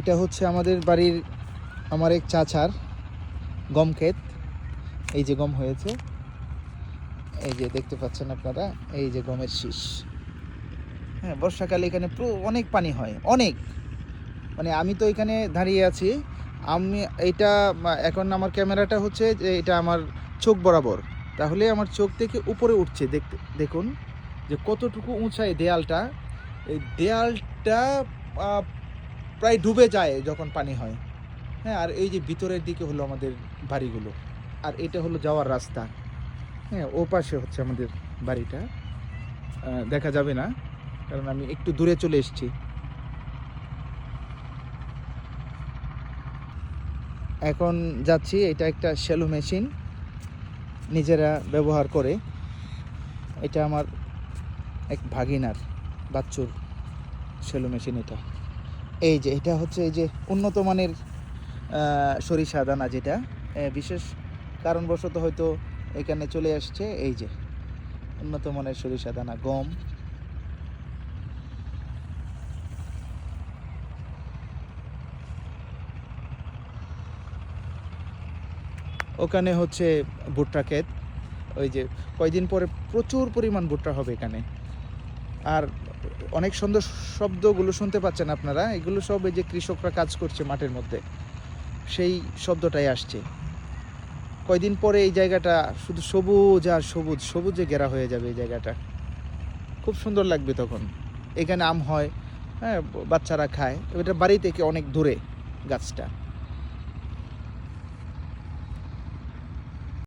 এটা হচ্ছে আমাদের বাড়ির আমার এক চাচার গম ক্ষেত। এই যে গম হয়েছে, এই যে দেখতে পাচ্ছেন আপনারা, এই যে গমের শীষ। হ্যাঁ, বর্ষাকালে এখানে অনেক পানি হয়, অনেক। মানে আমি তো এখানে দাঁড়িয়ে আছি, আমি এইটা এখন আমার ক্যামেরাটা হচ্ছে যে এটা আমার চোখ বরাবর, তাহলে আমার চোখ থেকে উপরে উঠছে। দেখুন যে কতটুকু উঁচাই দেয়ালটা। এই দেয়ালটা প্রায় ডুবে যায় যখন পানি হয়। হ্যাঁ, আর এই যে ভিতরের দিকে হলো আমাদের বাড়িগুলো, আর এটা হলো যাওয়ার রাস্তা। হ্যাঁ, ও পাশে হচ্ছে আমাদের বাড়িটা, দেখা যাবে না কারণ আমি একটু দূরে চলে এসেছি। এখন যাচ্ছি, এটা একটা শ্যালো মেশিন, নিজেরা ব্যবহার করে। এটা আমার এক ভাগিনার বাচ্চুর শ্যালো মেশিন এটা। এই যে এটা হচ্ছে এই যে উন্নত মানের সরিষা দানা, যেটা বিশেষ কারণবশত হয়তো এখানে চলে আসছে। এই যে উন্নত মানের সরিষা দানা গম। ওখানে হচ্ছে ভুট্টা ক্ষেত। ওই যে কয়দিন পরে প্রচুর পরিমাণ ভুট্টা হবে এখানে। আর অনেক সুন্দর শব্দগুলো শুনতে পাচ্ছেন আপনারা, এগুলো সব এই যে কৃষকরা কাজ করছে মাঠের মধ্যে, সেই শব্দটাই আসছে। কয়দিন পরে এই জায়গাটা শুধু সবুজ আর সবুজ, সবুজে ঘেরা হয়ে যাবে এই জায়গাটা, খুব সুন্দর লাগবে তখন। এখানে আম হয়, হ্যাঁ, বাচ্চারা খায়। এটা বাড়ি থেকে অনেক দূরে গাছটা।